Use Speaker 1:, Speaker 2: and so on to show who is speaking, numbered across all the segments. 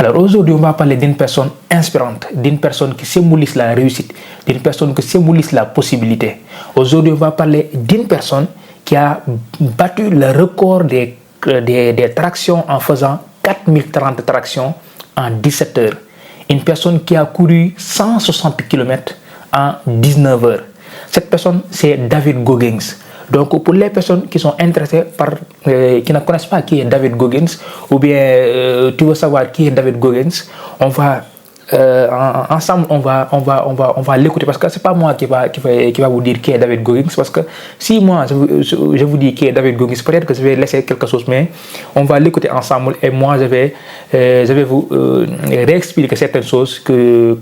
Speaker 1: Alors aujourd'hui, on va parler d'une personne inspirante, d'une personne qui symbolise la réussite, d'une personne qui symbolise la possibilité. Aujourd'hui, on va parler d'une personne qui a battu le record des tractions en faisant 4030 tractions en 17 heures. Une personne qui a couru 160 km en 19 heures. Cette personne, c'est David Goggins. Donc, pour les personnes qui sont intéressées qui ne connaissent pas qui est David Goggins, ou bien tu veux savoir qui est David Goggins, on va ensemble on va l'écouter, parce que c'est pas moi qui va vous dire qui est David Goggins, parce que si moi je vous dis qui est David Goggins, peut-être que je vais laisser quelque chose, mais on va l'écouter ensemble et moi je vais vous réexpliquer certaines choses que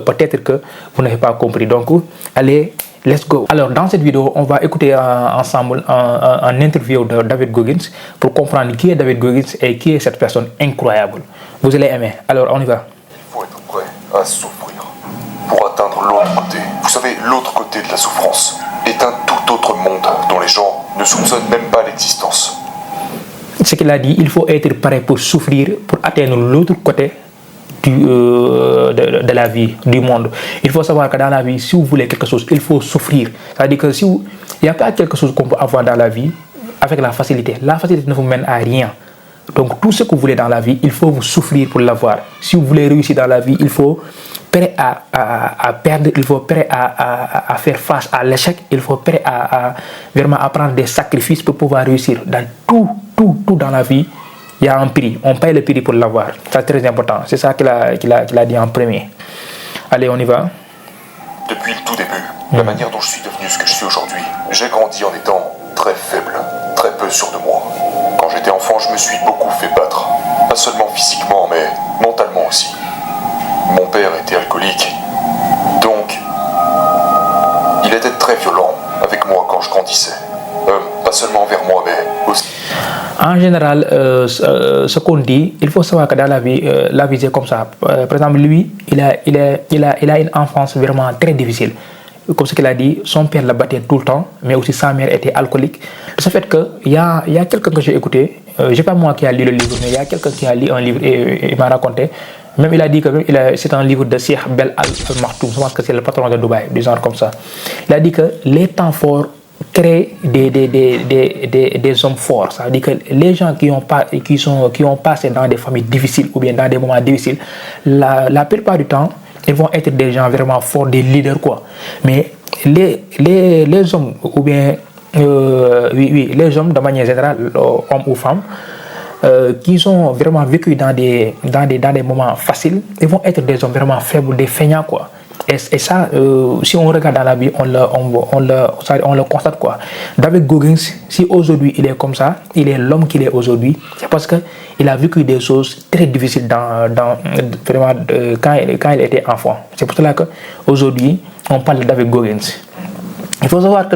Speaker 1: peut-être que vous n'avez pas compris. Donc allez, let's go. Alors dans cette vidéo, on va écouter ensemble un interview de David Goggins pour comprendre qui est David Goggins et qui est cette personne incroyable. Vous allez aimer. Alors on y va.
Speaker 2: Il faut être prêt à souffrir pour atteindre l'autre côté. Vous savez, l'autre côté de la souffrance est un tout autre monde dont les gens ne soupçonnent même pas l'existence.
Speaker 1: Ce qu'il a dit, il faut être prêt pour souffrir pour atteindre l'autre côté de la vie, du monde. Il faut savoir que dans la vie, si vous voulez quelque chose, il faut souffrir. C'est-à-dire que il n'y a pas quelque chose qu'on peut avoir dans la vie avec la facilité. La facilité ne vous mène à rien. Donc tout ce que vous voulez dans la vie, il faut vous souffrir pour l'avoir. Si vous voulez réussir dans la vie, il faut prêt à perdre, il faut prêt à faire face à l'échec, il faut prêt à vraiment prendre des sacrifices pour pouvoir réussir. Dans tout dans la vie, il y a un prix. On paye le prix pour l'avoir. C'est très important. C'est ça qu'il a dit en premier. Allez, on y va.
Speaker 2: Depuis le tout début, la manière dont je suis devenu ce que je suis aujourd'hui, j'ai grandi en étant très faible, très peu sûr de moi. Quand j'étais enfant, je me suis beaucoup fait battre. Pas seulement physiquement, mais mentalement aussi. Mon père était alcoolique, donc il était très violent avec moi quand je grandissais. Pas seulement envers moi, mais aussi...
Speaker 1: En général, ce qu'on dit, il faut savoir que dans la vie c'est comme ça. Par exemple, lui, il a une enfance vraiment très difficile. Comme ce qu'il a dit, son père la battait tout le temps, mais aussi sa mère était alcoolique. De ce fait qu'il y a quelqu'un que j'ai écouté, c'est pas moi qui a lu le livre, mais il y a quelqu'un qui a lu un livre et il m'a raconté. Même il a dit que c'est un livre de Cheikh Bel Al Maktoum, je pense que c'est le patron de Dubaï, du genre comme ça. Il a dit que les temps forts créent des hommes forts. Ça veut dire que les gens qui ont passé dans des familles difficiles ou bien dans des moments difficiles, la plupart du temps, ils vont être des gens vraiment forts, des leaders quoi. Mais les hommes ou bien les hommes de manière générale, hommes ou femmes, qui ont vraiment vécu dans des moments faciles, ils vont être des hommes vraiment faibles, des feignants quoi. Et ça, si on regarde dans la vie, on le constate quoi. David Goggins, si aujourd'hui il est comme ça, il est l'homme qu'il est aujourd'hui, c'est parce que il a vécu des choses très difficiles vraiment quand il était enfant. C'est pour cela que aujourd'hui on parle de David Goggins. Il faut savoir que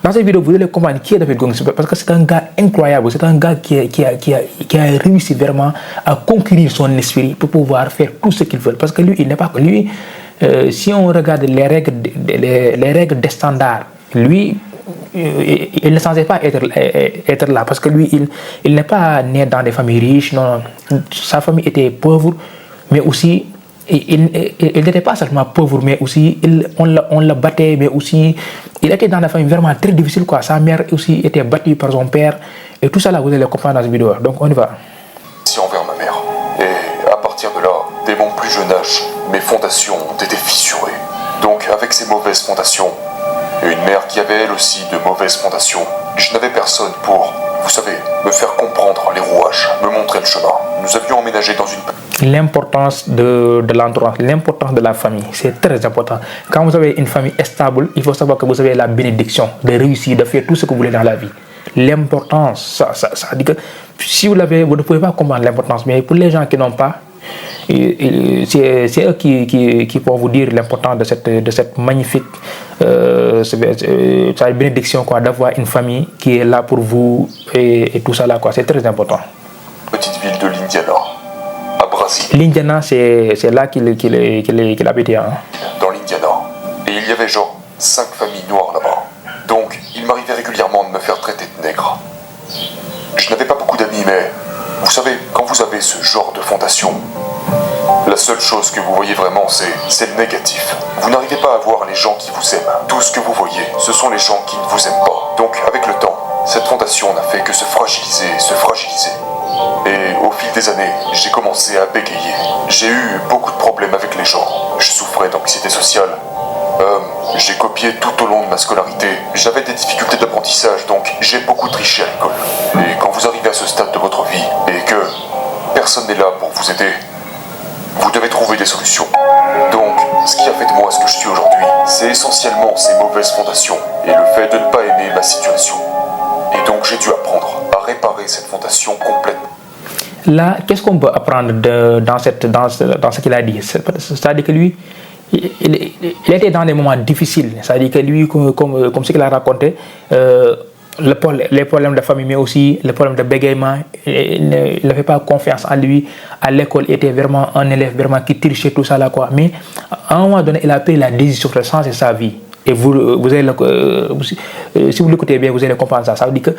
Speaker 1: dans cette vidéo, vous allez comprendre qui est David Goggins, parce que c'est un gars incroyable, c'est un gars qui a réussi vraiment à conquérir son esprit pour pouvoir faire tout ce qu'il veut. Parce que lui, il n'est pas que lui. Si on regarde les règles des standards, lui, il ne censait pas être là, parce que lui, il n'est pas né dans des familles riches, non. Sa famille était pauvre, mais aussi il n'était pas seulement pauvre, mais aussi on le battait, mais aussi il était dans la famille vraiment très difficile quoi. Sa mère aussi était battue par son père, et tout ça là vous allez comprendre dans cette vidéo. Donc on y va.
Speaker 2: Envers ma mère. Et à partir de là, dès mon plus jeune âge, mes fondations ont été fissurées. Donc avec ces mauvaises fondations, et une mère qui avait elle aussi de mauvaises fondations, je n'avais personne pour, vous savez, me faire comprendre les rouages, me montrer le chemin. Nous avions emménagé dans une...
Speaker 1: L'importance de l'entourage, l'importance de la famille, c'est très important. Quand vous avez une famille stable, il faut savoir que vous avez la bénédiction de réussir, de faire tout ce que vous voulez dans la vie. L'importance, ça dit que si vous l'avez, vous ne pouvez pas comprendre l'importance, mais pour les gens qui n'ont pas, c'est eux qui vont vous dire l'importance de cette magnifique bénédiction quoi, d'avoir une famille qui est là pour vous et tout ça là quoi. C'est très important.
Speaker 2: Petite ville de l'Indiana, à Brazil.
Speaker 1: L'Indiana, c'est là qu'il habitait. Hein.
Speaker 2: Dans l'Indiana. Et il y avait genre 5 familles noires là-bas. Donc il m'arrivait régulièrement de me faire traiter de nègre. Je n'avais pas beaucoup d'amis, mais Vous savez, quand vous avez ce genre de fondation, la seule chose que vous voyez vraiment, c'est le négatif. Vous n'arrivez pas à voir les gens qui vous aiment. Tout ce que vous voyez, ce sont les gens qui ne vous aiment pas. Donc, avec le temps, cette fondation n'a fait que se fragiliser, se fragiliser. Et au fil des années, j'ai commencé à bégayer. J'ai eu beaucoup de problèmes avec les gens. Je souffrais d'anxiété sociale. J'ai copié tout au long de ma scolarité. J'avais des difficultés d'apprentissage, donc j'ai beaucoup triché à l'école. Et quand vous arrivez à ce stade de votre vie, et que personne n'est là pour vous aider, vous devez trouver des solutions. Donc, ce qui a fait de moi ce que je suis aujourd'hui, c'est essentiellement ces mauvaises fondations et le fait de ne pas aimer ma situation. Et donc, j'ai dû apprendre à réparer cette fondation complètement.
Speaker 1: Là, qu'est-ce qu'on peut apprendre dans ce qu'il a dit? C'est-à-dire que lui, il était dans des moments difficiles. C'est-à-dire que lui, comme ce qu'il a raconté, les problèmes de famille, mais aussi les problèmes de bégaiement, il n'avait pas confiance en lui. À l'école, il était vraiment un élève vraiment qui trichait tout ça là, quoi. Mais à un moment donné, il a pris la décision de changer sa vie. Et vous allez, si vous l'écoutez bien, vous allez comprendre ça. Ça veut dire que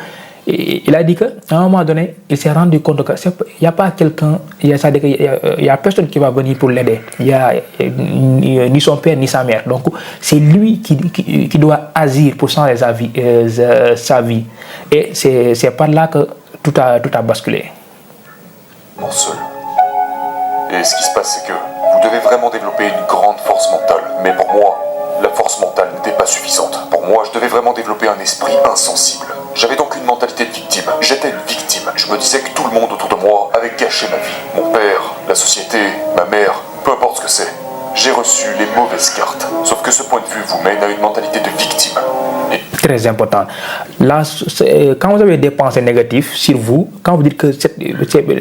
Speaker 1: il a dit qu'à un moment donné, il s'est rendu compte qu'il n'y a pas quelqu'un, il y a personne qui va venir pour l'aider. Il n'y a ni son père ni sa mère. Donc, c'est lui qui doit agir pour changer sa vie. Et c'est par là que tout a basculé.
Speaker 2: Seul. Et ce qui se passe, c'est que vous devez vraiment développer une grande force mentale. Mais pour moi, la force mentale n'était pas suffisante. Pour moi, je devais vraiment développer un esprit insensible. J'avais donc une mentalité de victime. J'étais une victime. Je me disais que tout le monde autour de moi avait gâché ma vie. Mon père, la société, ma mère, peu importe ce que c'est. J'ai reçu les mauvaises cartes. Sauf que ce point de vue vous mène à une mentalité de victime. Et...
Speaker 1: Très important. Là, quand vous avez des pensées négatives sur vous, quand vous dites que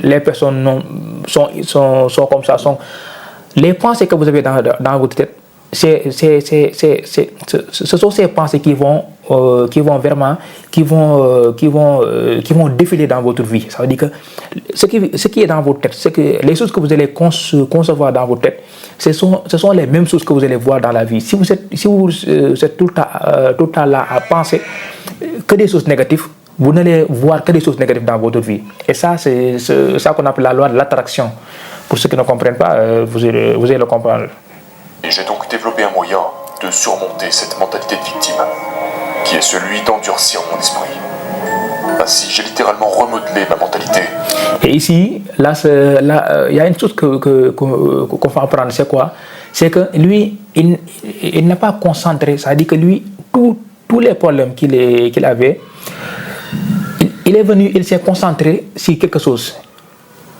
Speaker 1: les personnes sont comme ça, les pensées que vous avez dans votre tête, ce sont ces pensées qui vont défiler dans votre vie. Ça veut dire que ce qui est dans votre tête, les choses que vous allez concevoir dans votre tête, ce sont les mêmes choses que vous allez voir dans la vie. Si vous êtes tout le temps là à penser que des choses négatives, vous n'allez voir que des choses négatives dans votre vie. Et ça, c'est ça qu'on appelle la loi de l'attraction. Pour ceux qui ne comprennent pas, vous allez le comprendre.
Speaker 2: Et j'ai donc développé un moyen de surmonter cette mentalité de victime, qui est celui d'endurcir mon esprit. Ainsi, j'ai littéralement remodelé ma mentalité.
Speaker 1: Et ici, là, il y a une chose qu'on va apprendre, c'est quoi? C'est que lui, il n'a pas concentré, ça veut dire que lui, tous les problèmes qu'il avait, il est venu, il s'est concentré sur quelque chose.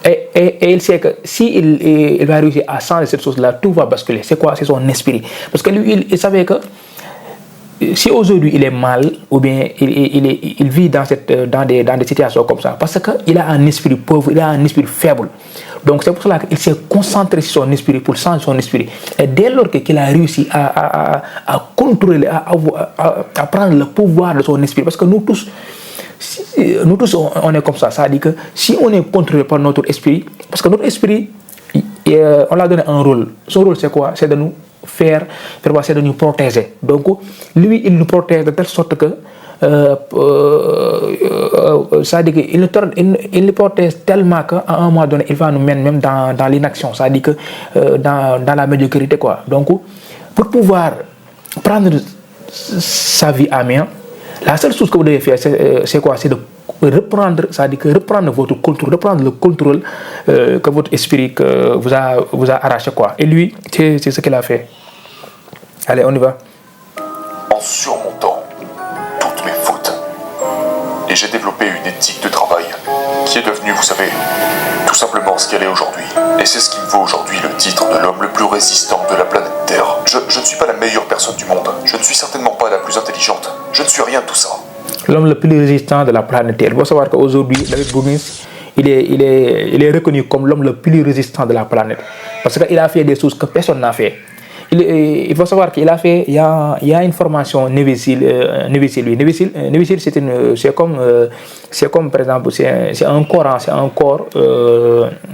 Speaker 1: Et il sait que s'il il va réussir à changer cette chose-là, tout va basculer. C'est quoi? C'est son esprit. Parce que lui, il savait que si aujourd'hui il est mal, ou bien il vit dans des situations comme ça, parce qu'il a un esprit pauvre, il a un esprit faible. Donc c'est pour cela qu'il s'est concentré sur son esprit, pour changer son esprit. Et dès lors qu'il a réussi à contrôler, à prendre le pouvoir de son esprit, parce que nous tous, on est comme ça. Ça veut dire que si on est contrôlé par notre esprit, parce que notre esprit, on l'a donné un rôle. Son rôle, c'est quoi? C'est de nous c'est de nous protéger. Donc, lui, il nous protège de telle sorte que ça veut dire qu'il nous protège tellement qu'à un moment donné, il va nous mettre même dans l'inaction. Ça veut dire que dans la médiocrité, quoi. Donc, pour pouvoir prendre sa vie à main, la seule chose que vous devez faire, c'est quoi? C'est de reprendre, c'est-à-dire que reprendre votre contrôle, reprendre le contrôle que votre esprit vous a arraché, quoi. Et lui, c'est ce qu'il a fait. Allez, on y va.
Speaker 2: En surmontant toutes mes fautes. Et j'ai développé une éthique de travail qui est devenue, vous savez, tout simplement ce qu'elle est aujourd'hui. Et c'est ce qui me vaut aujourd'hui le titre de l'homme le plus résistant de la planète Terre. Je ne suis pas la meilleure personne du monde. Je ne suis certainement pas la plus intelligente. Je ne suis rien de tout ça.
Speaker 1: L'homme le plus résistant de la planète Terre. Il faut savoir qu'aujourd'hui, David Goggins, il est reconnu comme l'homme le plus résistant de la planète. Parce qu'il a fait des choses que personne n'a fait. Il faut savoir qu'il a fait, il y a une formation Navy Seal. Navy Seal, c'est comme par exemple, c'est un corps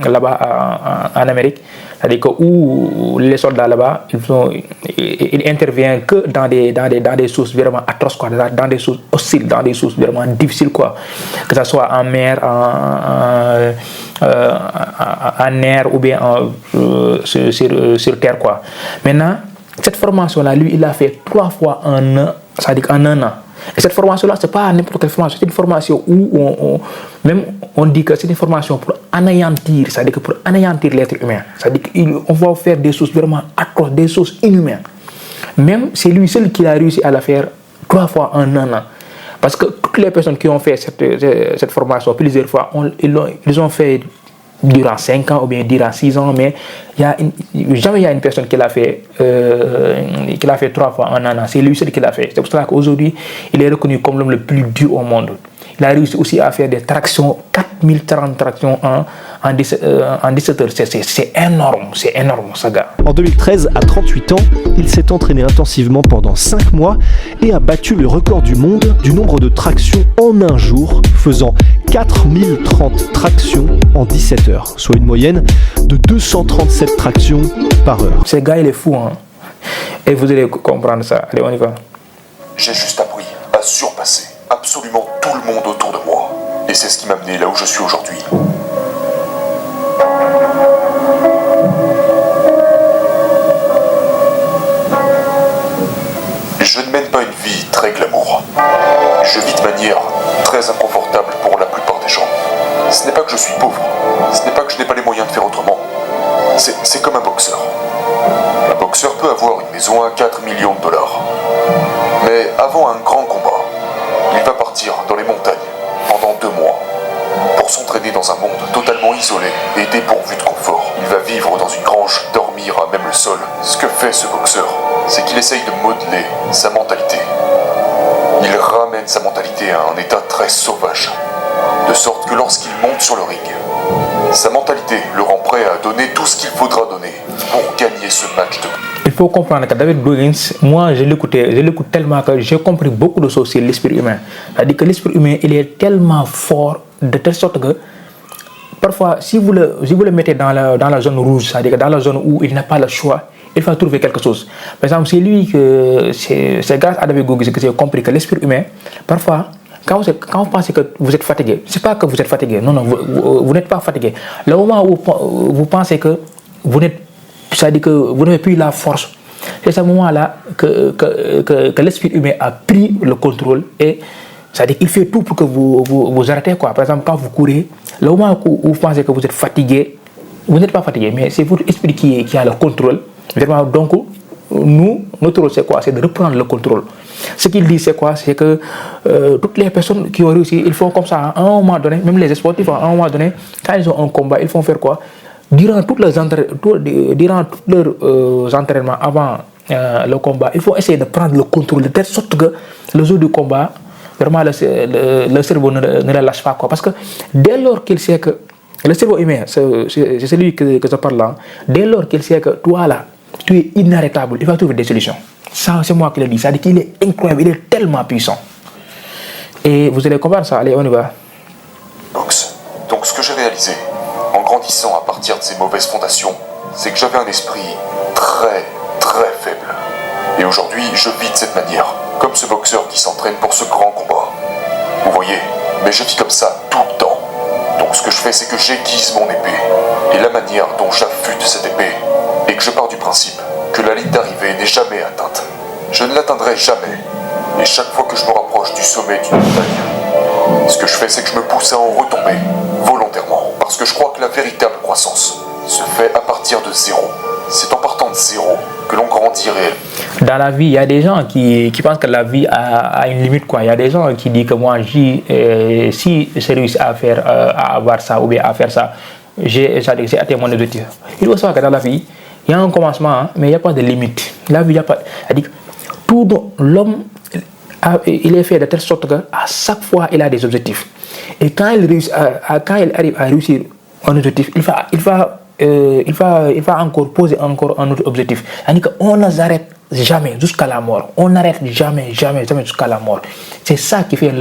Speaker 1: là-bas en Amérique. C'est-à-dire que où les soldats là-bas, ils interviennent que dans des sources vraiment atroces, quoi, dans des sources hostiles, dans des sources vraiment difficiles, quoi. Que ce soit en mer, en air ou bien sur terre, quoi. Maintenant, cette formation-là, lui, il l'a fait 3 fois en un, c'est-à-dire en un an. Et cette formation-là, c'est pas n'importe quelle formation, c'est une formation où on dit que c'est une formation pour anéantir, c'est-à-dire que pour anéantir l'être humain. C'est-à-dire qu'on va faire des choses vraiment atroces, des choses inhumaines. Même c'est lui seul qui a réussi à la faire 3 fois en un an. Parce que toutes les personnes qui ont fait cette formation plusieurs fois, ils ont fait durant 5 ans ou bien durant 6 ans, mais jamais il y a une personne qui l'a fait 3 fois en un an. C'est lui seul qui l'a fait. C'est pour cela qu'aujourd'hui, il est reconnu comme l'homme le plus dur au monde. Il a réussi aussi à faire des tractions, 4030 tractions en 17 heures. C'est énorme, ce gars.
Speaker 3: En 2013, à 38 ans, il s'est entraîné intensivement pendant 5 mois et a battu le record du monde du nombre de tractions en un jour, faisant 4030 tractions en 17 heures, soit une moyenne de 237 tractions par heure.
Speaker 1: Ce gars, il est fou, hein. Et vous allez comprendre ça. Allez, on y va.
Speaker 2: J'ai juste appris à surpasser absolument tout le monde autour de moi. Et c'est ce qui m'a amené là où je suis aujourd'hui. Je ne mène pas une vie très glamour. Je vis de manière très inconfortable pour la plupart des gens. Ce n'est pas que je suis pauvre. Ce n'est pas que je n'ai pas les moyens de faire autrement. C'est comme un boxeur. Un boxeur peut avoir une maison à 4 millions de dollars. Mais avant un grand combat, il va partir dans les montagnes pendant 2 mois pour s'entraîner dans un monde totalement isolé et dépourvu de confort. Il va vivre dans une grange, dormir à même le sol. Ce que fait ce boxeur, c'est qu'il essaye de modeler sa mentalité. Il ramène sa mentalité à un état très sauvage, de sorte que lorsqu'il monte sur le ring, sa mentalité le rend prêt à donner tout ce qu'il faudra donner pour gagner ce match de...
Speaker 1: Il faut comprendre que David Goggins, moi je l'écoute tellement que j'ai compris beaucoup de choses sur l'esprit humain. C'est-à-dire que l'esprit humain, il est tellement fort de telle sorte que parfois, si vous le mettez dans la zone rouge, c'est-à-dire que dans la zone où il n'a pas le choix, il va trouver quelque chose. Par exemple, c'est grâce à David Goggins que j'ai compris que l'esprit humain, parfois, quand vous pensez que vous êtes fatigué, c'est pas que vous êtes fatigué, non, vous n'êtes pas fatigué. Le moment où vous pensez que vous n'êtes, c'est-à-dire que vous n'avez plus la force, c'est à ce moment-là que l'esprit humain a pris le contrôle et c'est-à-dire qu'il fait tout pour que vous arrêtez, quoi. Par exemple, quand vous courez, le moment où vous pensez que vous êtes fatigué, vous n'êtes pas fatigué, mais c'est votre esprit qui a le contrôle. Vraiment, donc, notre rôle, c'est quoi? C'est de reprendre le contrôle. Ce qu'il dit, c'est quoi? C'est que toutes les personnes qui ont réussi, ils font comme ça. À un moment donné, même les sportifs, à un moment donné, quand ils ont un combat, ils font faire quoi? Durant tous leurs entraînements avant le combat, il faut essayer de prendre le contrôle de telle sorte que le jour du combat, vraiment le cerveau ne le lâche pas, quoi. Parce que dès lors qu'il sait que le cerveau humain, c'est celui que je parle là, dès lors qu'il sait que toi là, tu es inarrêtable, il va trouver des solutions. Ça, c'est moi qui le dis. Ça dit qu'il est incroyable, il est tellement puissant. Et vous allez comprendre ça. Allez, on y va.
Speaker 2: Boxe. Donc ce que j'ai réalisé, en grandissant à partir de ces mauvaises fondations, c'est que j'avais un esprit très, très faible. Et aujourd'hui, je vis de cette manière, comme ce boxeur qui s'entraîne pour ce grand combat. Vous voyez, mais je vis comme ça tout le temps. Donc ce que je fais, c'est que j'aiguise mon épée. Et la manière dont j'affûte cette épée, et que je pars du principe que la ligne d'arrivée n'est jamais atteinte. Je ne l'atteindrai jamais. Et chaque fois que je me rapproche du sommet d'une montagne, ce que je fais, c'est que je me pousse à en retomber, volontairement. Parce que je crois que la véritable croissance se fait à partir de zéro. C'est en partant de zéro que l'on grandit réellement.
Speaker 1: Dans la vie, il y a des gens qui pensent que la vie a une limite, quoi. Il y a des gens qui disent que moi, si je réussis à avoir ça ou bien à faire ça, j'ai atteint mon objectif. Il faut savoir que dans la vie, il y a un commencement, hein, mais il n'y a pas de limite. La vie, il n'y a pas. C'est-à-dire tout l'homme, il est fait de telle sorte qu'à chaque fois, il a des objectifs. Et quand il arrive à réussir un objectif, il va encore poser encore un autre objectif. C'est-à-dire qu'on ne s'arrête jamais jusqu'à la mort. On n'arrête jamais jusqu'à la mort. C'est ça qui fait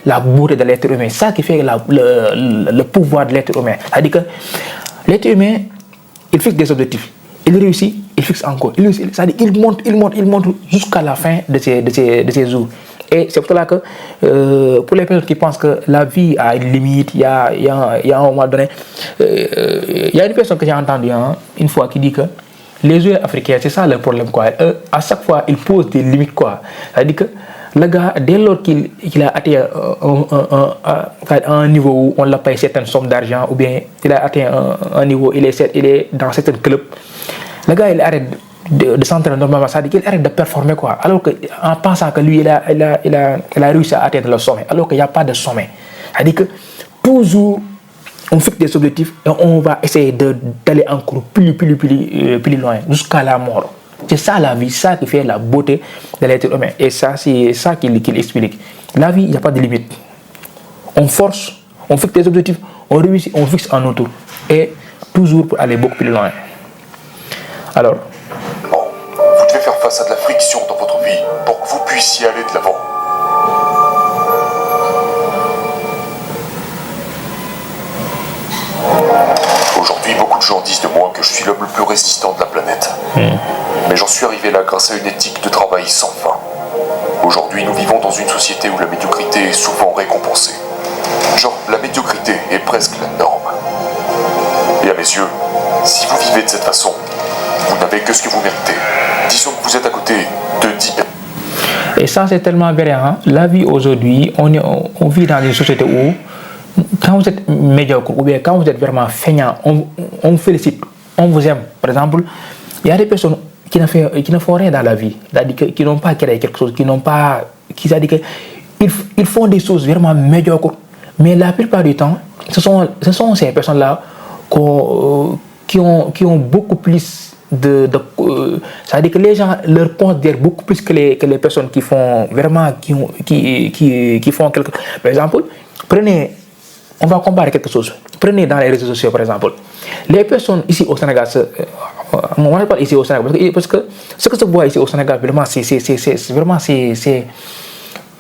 Speaker 1: la beauté de l'être humain. C'est ça qui fait le pouvoir de l'être humain. C'est-à-dire que l'être humain, il fixe des objectifs. Il réussit, il fixe encore. C'est-à-dire qu'il monte jusqu'à la fin de ses jours. Et c'est pour cela que pour les personnes qui pensent que la vie a une limite, il y a un moment donné, il y a une personne que j'ai entendue une fois qui dit que les joueurs africains, c'est ça le problème, quoi. À chaque fois, ils posent des limites, quoi. C'est-à-dire que le gars, dès lors qu'il a atteint un niveau où on l'a payé certaines sommes d'argent, ou bien il a atteint un niveau, il est dans certains clubs, le gars, il arrête de s'entraîner normalement, c'est-à-dire qu'il arrête de performer, quoi. Alors qu'en pensant que lui, il a réussi à atteindre le sommet, alors qu'il n'y a pas de sommet. C'est-à-dire que toujours, on fixe des objectifs et on va essayer d'aller encore plus loin, jusqu'à la mort. C'est ça la vie, ça qui fait la beauté de l'être humain. Et ça, c'est ça qu'il explique. La vie, il n'y a pas de limite. On force, on fixe des objectifs, on réussit, on fixe un auto. Et toujours pour aller beaucoup plus loin. Alors,
Speaker 2: vous devez faire face à de la friction dans votre vie pour que vous puissiez aller de l'avant. Aujourd'hui, beaucoup de gens disent de moi que je suis l'homme le plus résistant de la planète. Mais j'en suis arrivé là grâce à une éthique de travail sans fin. Aujourd'hui, nous vivons dans une société où la médiocrité est souvent récompensée. Genre, la médiocrité est presque la norme. Et à mes yeux, si vous vivez de cette façon, vous n'avez que ce que vous méritez. Disons que vous êtes à côté de 10.
Speaker 1: Et ça, c'est tellement vrai. Hein? La vie aujourd'hui, on vit dans une société où, quand vous êtes médiocre ou bien quand vous êtes vraiment feignant, on vous félicite, on vous aime. Par exemple, il y a des personnes qui ne font rien dans la vie, c'est-à-dire qui n'ont pas créé quelque chose, c'est-à-dire qu'ils font des choses vraiment médiocres. Mais la plupart du temps, ce sont ces personnes-là qui ont beaucoup plus c'est-à-dire que les gens leur considèrent beaucoup plus que les personnes qui font vraiment, qui font quelque chose. Par exemple, on va comparer quelque chose. Prenez dans les réseaux sociaux, par exemple. Les personnes ici au Sénégal, moi je parle ici au Sénégal, parce que ce que se voit ici au Sénégal, vraiment, c'est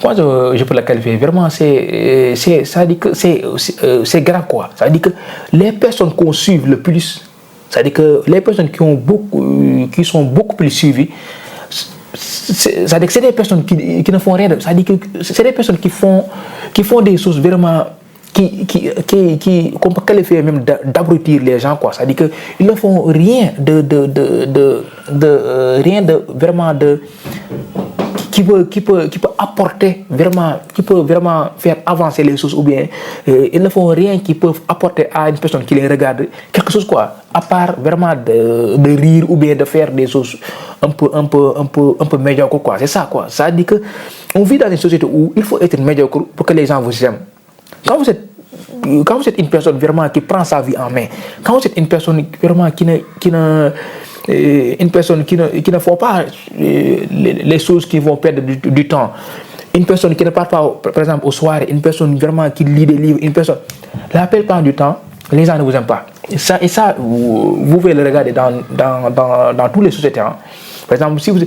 Speaker 1: moi je peux la qualifier, vraiment, ça dit que c'est grave, quoi. Ça dit que les personnes qu'on suit le plus, c'est-à-dire que les personnes qui sont beaucoup plus suivies, c'est-à-dire que c'est des personnes qui ne font rien. C'est-à-dire que c'est des personnes qui font des choses vraiment qu'on peut qualifier même d'abrutir les gens, quoi. C'est-à-dire que ils ne font rien vraiment qui peut apporter vraiment, qui peut vraiment faire avancer les choses, ou bien ils ne font rien qui peut apporter à une personne qui les regarde quelque chose, quoi, à part vraiment de rire ou bien de faire des choses un peu médiocres, quoi. C'est ça, quoi. Ça dit que on vit dans une société où il faut être médiocre pour que les gens vous aiment. Quand vous êtes une personne vraiment qui prend sa vie en main, quand vous êtes une personne vraiment qui ne font pas les choses qui vont perdre du temps, une personne qui ne part pas, par exemple, au soir, une personne vraiment qui lit des livres, une personne, la plupart du temps, les gens ne vous aiment pas. Et ça vous pouvez le regarder dans toutes les sociétés. Hein. Par exemple, si vous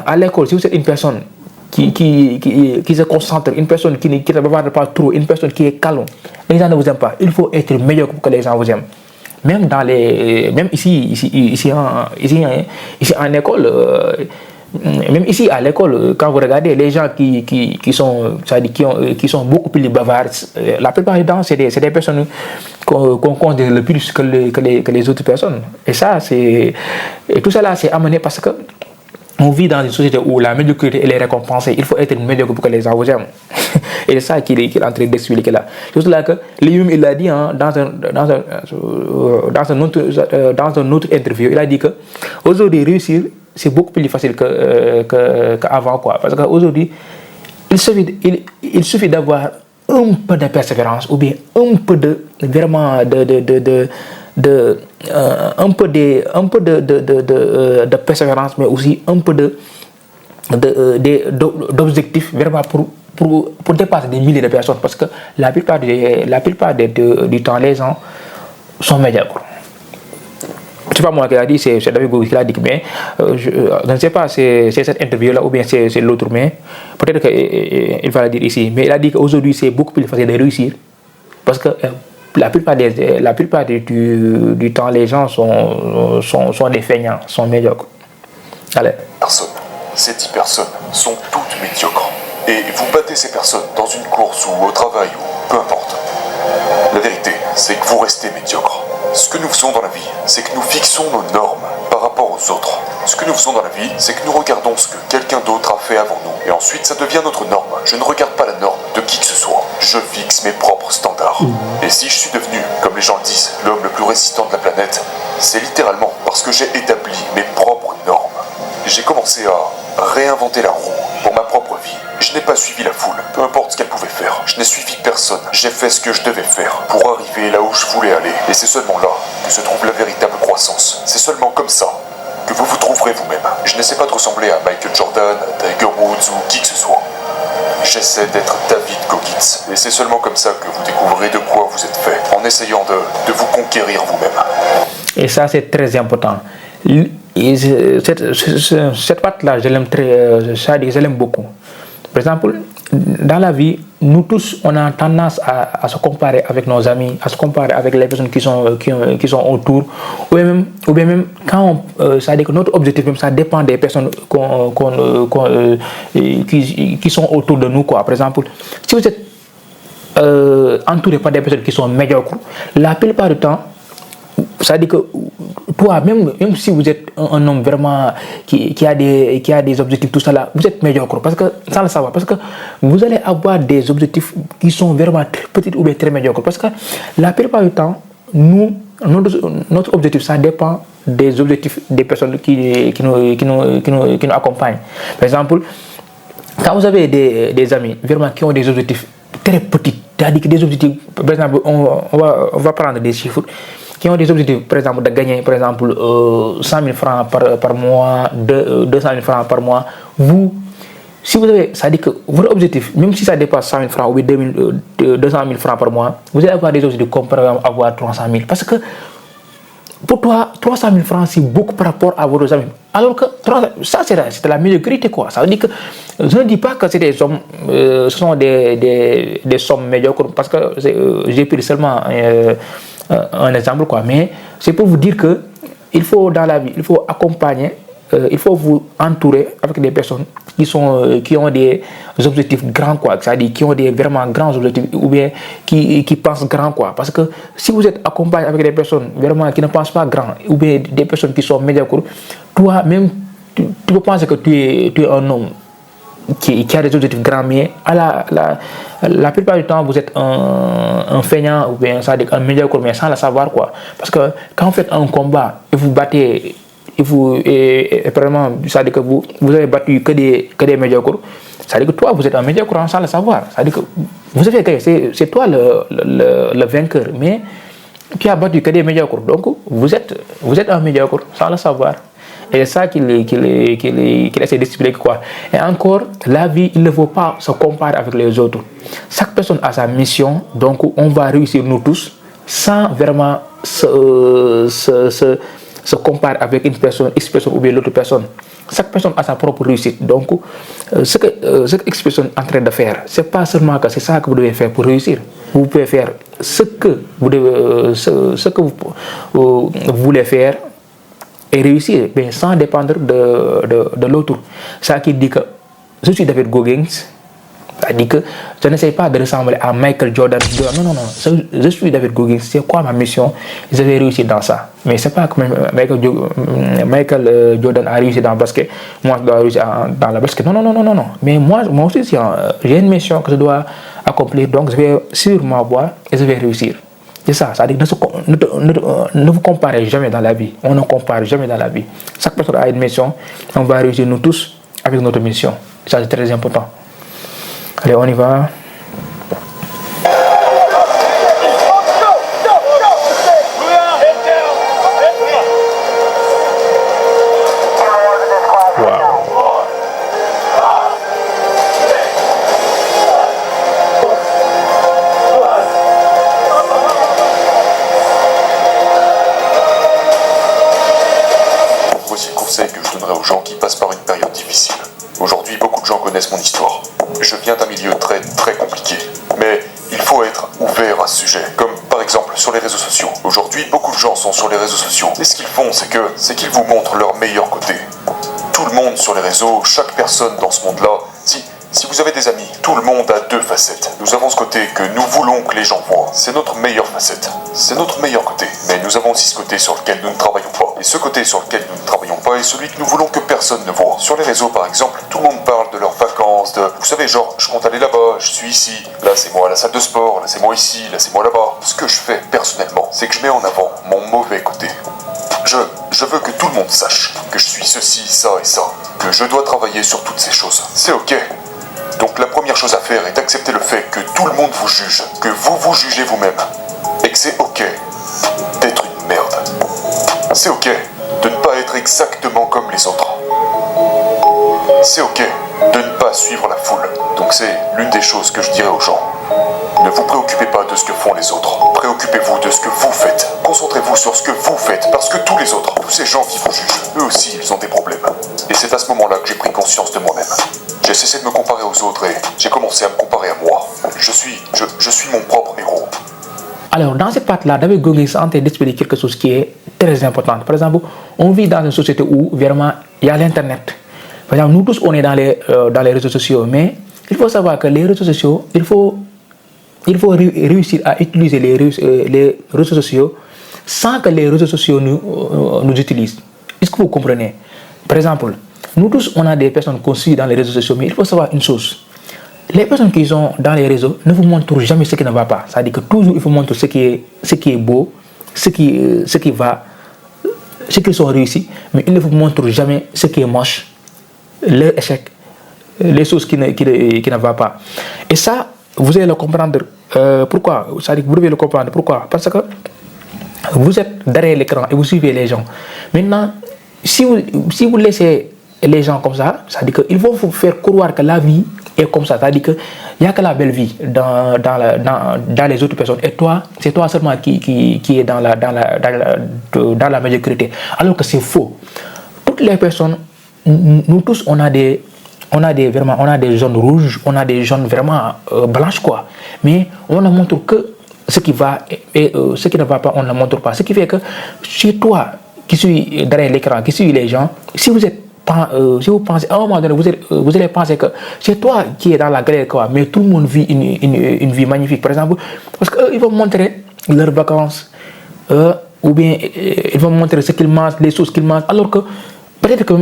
Speaker 1: à l'école, si vous êtes une personne qui se concentre, une personne qui ne bavarde pas trop, une personne qui est calme, les gens ne vous aiment pas. Il faut être meilleur pour que les gens vous aiment. Même ici en école, même ici à l'école, quand vous regardez les gens qui sont beaucoup plus bavards, la plupart du temps c'est des personnes qu'on considère le plus que les autres personnes. Et ça, tout cela c'est amené parce que on vit dans une société où la médiocrité elle est récompensée. Il faut être médiocre pour que les gens vous aiment. Et c'est ça qu'il est en train d'expliquer là. Juste là que lui-même il a dit dans un autre interview, il a dit que aujourd'hui réussir c'est beaucoup plus facile qu'avant, quoi. Parce qu'aujourd'hui il suffit d'avoir un peu de persévérance ou bien un peu de vraiment un peu de persévérance, mais aussi un peu d'objectifs vraiment pour dépasser des milliers de personnes, parce que la plupart du temps les gens sont médiocres. C'est pas moi qui l'a dit, c'est David Bowie qui l'a dit, mais je ne sais pas c'est cette interview là ou bien c'est l'autre, mais peut-être qu'il va le dire ici, mais il a dit qu'aujourd'hui c'est beaucoup plus facile de réussir parce que la plupart du temps les gens sont des feignants, sont médiocres. Allez.
Speaker 2: Ces 10 personnes sont toutes médiocres. et vous battez ces personnes dans une course ou au travail ou peu importe. La vérité, c'est que vous restez médiocre. Ce que nous faisons dans la vie, c'est que nous fixons nos normes par rapport aux autres. Ce que nous faisons dans la vie, c'est que nous regardons ce que quelqu'un d'autre a fait avant nous. Et ensuite, ça devient notre norme. Je ne regarde pas la norme de qui que ce soit. Je fixe mes propres standards. Et si je suis devenu, comme les gens le disent, l'homme le plus résistant de la planète, c'est littéralement parce que j'ai établi mes propres normes. J'ai commencé à réinventer la roue pour ma propre vie. Je n'ai pas suivi la foule, peu importe ce qu'elle pouvait faire. Je n'ai suivi personne. J'ai fait ce que je devais faire pour arriver là où je voulais aller. Et c'est seulement là que se trouve la véritable croissance. C'est seulement comme ça que vous vous trouverez vous-même. Je n'essaie pas de ressembler à Michael Jordan, à Tiger Woods ou qui que ce soit. J'essaie d'être David Goggins. Et c'est seulement comme ça que vous découvrirez de quoi vous êtes fait, en essayant de vous conquérir vous-même.
Speaker 1: Et ça, c'est très important. Et cette partie-là, je l'aime je l'aime beaucoup. Par exemple, dans la vie, nous tous, on a tendance à se comparer avec nos amis, à se comparer avec les personnes qui sont autour, ou bien même quand c'est-à-dire que notre objectif, même ça dépend des personnes qui sont autour de nous, quoi. Par exemple, si vous êtes entouré par des personnes qui sont médiocres, la plupart du temps, c'est-à-dire que toi, même si vous êtes un homme vraiment qui a des objectifs, tout ça là, vous êtes médiocre, parce que, sans le savoir, parce que vous allez avoir des objectifs qui sont vraiment très petits ou bien très médiocres, parce que la plupart du temps, notre objectif, ça dépend des objectifs des personnes qui nous accompagnent. Par exemple, quand vous avez des amis vraiment qui ont des objectifs très petits, c'est-à-dire que des objectifs, par exemple, on va prendre des chiffres, qui ont des objectifs, par exemple, de gagner, par exemple, 100 000 francs par mois, 200 000 francs par mois, si vous avez, ça dit que votre objectif, même si ça dépasse 100 000 francs ou 200 000 francs par mois, vous allez avoir des objectifs comme par exemple avoir 300 000. Parce que pour toi, 300 000 francs, c'est beaucoup par rapport à vos amis. Alors que ça, c'est la médiocrité, quoi. Ça veut dire que je ne dis pas que c'est des sommes, ce sont des sommes médiocres, parce que j'ai pris seulement un exemple, quoi. Mais c'est pour vous dire que il faut, dans la vie, il faut accompagner, il faut vous entourer avec des personnes qui ont des objectifs grands, quoi. C'est-à-dire qui ont des vraiment grands objectifs, ou bien qui pensent grand, quoi. Parce que si vous êtes accompagné avec des personnes vraiment qui ne pensent pas grand, ou bien des personnes qui sont médiocres, toi-même, tu peux penser que tu es un homme qui a des objectifs grands, mais la plupart du temps, vous êtes un feignant, ou bien ça, un médiocre, mais sans le savoir, quoi. Parce que quand vous faites un combat et vous battez, et vraiment, ça veut dire que vous avez battu que des médiocres, ça veut dire que toi, vous êtes un médiocre sans le savoir. Ça veut dire que vous avez gagné, c'est toi le vainqueur, mais tu as battu que des médiocres. Donc, vous êtes un médiocre sans le savoir. Et c'est ça qu'il essaie d'expliquer, quoi. Et encore, la vie, il ne faut pas se comparer avec les autres. Chaque personne a sa mission, donc on va réussir nous tous sans vraiment se comparer avec une personne, X personne ou bien l'autre personne. Chaque personne a sa propre réussite. Donc, ce que X personne est en train de faire, c'est pas seulement que c'est ça que vous devez faire pour réussir. Vous pouvez faire ce que vous voulez faire et réussir, mais sans dépendre de l'autre. Ça qui dit que je suis David Goggins, ça dit que je n'essaie pas de ressembler à Michael Jordan. Non, je suis David Goggins, c'est quoi ma mission? Je vais réussir dans ça. Mais c'est pas comme Michael Jordan a réussi dans le basket, moi je dois réussir dans le basket. Non. Mais moi aussi, j'ai une mission que je dois accomplir, donc je vais suivre ma voie et je vais réussir. C'est ça, c'est-à-dire ne vous comparez jamais dans la vie. On ne compare jamais dans la vie. Chaque personne a une mission. On va réussir nous tous avec notre mission. Ça, c'est très important. Allez, on y va.
Speaker 2: Aux gens qui passent par une période difficile. Aujourd'hui, beaucoup de gens connaissent mon histoire. Je viens d'un milieu très très compliqué. Mais il faut être ouvert à ce sujet. Comme par exemple sur les réseaux sociaux. Aujourd'hui, beaucoup de gens sont sur les réseaux sociaux. Et ce qu'ils font, c'est qu'ils vous montrent leur meilleur côté. Tout le monde sur les réseaux, chaque personne dans ce monde-là, Si vous avez des amis, tout le monde a deux facettes. Nous avons ce côté que nous voulons que les gens voient. C'est notre meilleure facette. C'est notre meilleur côté. Mais nous avons aussi ce côté sur lequel nous ne travaillons pas. Et ce côté sur lequel nous ne travaillons pas est celui que nous voulons que personne ne voit. Sur les réseaux, par exemple, tout le monde parle de leurs vacances, de... Vous savez, genre, je compte aller là-bas, je suis ici. Là, c'est moi à la salle de sport. Là, c'est moi ici. Là, c'est moi là-bas. Ce que je fais, personnellement, c'est que je mets en avant mon mauvais côté. Je veux que tout le monde sache que je suis ceci, ça et ça. Que je dois travailler sur toutes ces choses. C'est ok. Donc la première chose à faire est d'accepter le fait que tout le monde vous juge, que vous vous jugez vous-même, et que c'est ok d'être une merde. C'est ok de ne pas être exactement comme les autres. C'est ok de ne pas suivre la foule. Donc c'est l'une des choses que je dirais aux gens. Ne vous préoccupez pas de ce que font les autres. Préoccupez-vous de ce que vous faites. Concentrez-vous sur ce que vous faites, parce que tous les autres, tous ces gens qui vous jugent, eux aussi, ils ont des problèmes. Et c'est à ce moment-là que j'ai pris conscience de moi-même. J'ai cessé de me comparer aux autres et j'ai commencé à me comparer à moi. Je suis mon propre héros.
Speaker 1: Alors, dans cette partie-là, David Gong est en train d'expliquer quelque chose qui est très important. Par exemple, on vit dans une société où, vraiment, il y a l'Internet. Par exemple, nous tous, on est dans les réseaux sociaux, mais il faut savoir que les réseaux sociaux, il faut réussir à utiliser les réseaux sociaux sans que les réseaux sociaux nous utilisent. Est-ce que vous comprenez? Par exemple, nous tous, on a des personnes qu'on suit dans les réseaux sociaux, mais il faut savoir une chose. Les personnes qui sont dans les réseaux ne vous montrent jamais ce qui ne va pas. C'est-à-dire que toujours, il faut montrer ce qui est beau, ce qui va, ce qu'ils ont réussi, mais ils ne vous montrent jamais ce qui est moche, leur échec, les choses qui ne vont pas. Et ça, vous allez le comprendre. Pourquoi? C'est-à-dire que vous devez le comprendre. Pourquoi? Parce que vous êtes derrière l'écran et vous suivez les gens. Maintenant, si vous laissez les gens comme ça, c'est-à-dire qu'ils vont vous faire croire que la vie est comme ça. C'est-à-dire qu'il n'y a que la belle vie dans les autres personnes. Et toi, c'est toi seulement qui est dans la médiocrité. Alors que c'est faux. Toutes les personnes, nous tous, on a des zones rouges, on a des zones vraiment blanches, quoi. Mais on ne montre que ce qui va et ce qui ne va pas, on ne le montre pas. Ce qui fait que chez toi, qui suis derrière l'écran, qui suis les gens, si vous pensez, à un moment donné, vous allez penser que c'est toi qui es dans la galère, quoi, mais tout le monde vit une vie magnifique. Par exemple, parce qu'ils vont montrer leurs vacances, ou bien ils vont montrer ce qu'ils mangent, les choses qu'ils mangent, alors que peut-être que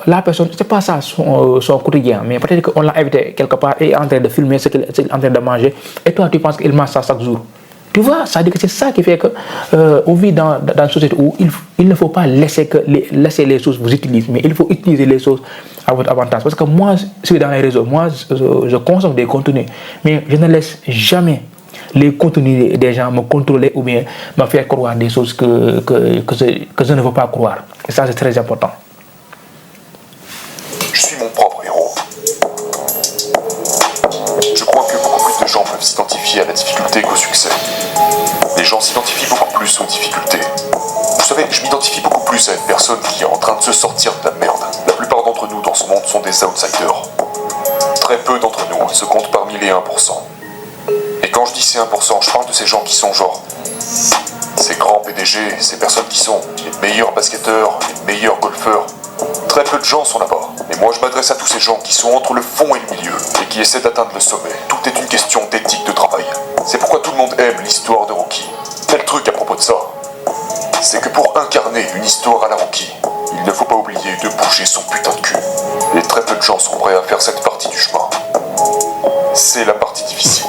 Speaker 1: la personne, c'est pas ça son quotidien, mais peut-être qu'on l'a invité quelque part et est en train de filmer ce qu'il est en train de manger, et toi tu penses qu'il mange ça chaque jour. Tu vois, ça veut dire que c'est ça qui fait que on vit dans une société où il ne faut pas laisser les choses vous utilisent, mais il faut utiliser les choses à votre avantage. Parce que moi, je suis dans les réseaux, moi je consomme des contenus, mais je ne laisse jamais les contenus des gens me contrôler ou bien me faire croire des choses que je ne veux pas croire. Et ça, c'est très important.
Speaker 2: Je suis mon propre héros. Je crois que beaucoup plus de gens peuvent s'identifier à la difficulté qu'au succès. Les gens s'identifient beaucoup plus aux difficultés. Vous savez, je m'identifie beaucoup plus à une personne qui est en train de se sortir de la merde. La plupart d'entre nous dans ce monde sont des outsiders. Très peu d'entre nous se comptent parmi les 1%. Et quand je dis ces 1%, je parle de ces gens qui sont genre ces grands PDG, ces personnes qui sont les meilleurs basketteurs, les meilleurs golfeurs. Très peu de gens sont là-bas. Et moi je m'adresse à tous ces gens qui sont entre le fond et le milieu et qui essaient d'atteindre le sommet. Tout est une question d'éthique de travail. C'est pourquoi tout le monde aime l'histoire de Rocky. Quel truc à propos de ça? C'est que pour incarner une histoire à la Rocky, il ne faut pas oublier de bouger son putain de cul. Et très peu de gens sont prêts à faire cette partie du chemin. C'est la partie difficile.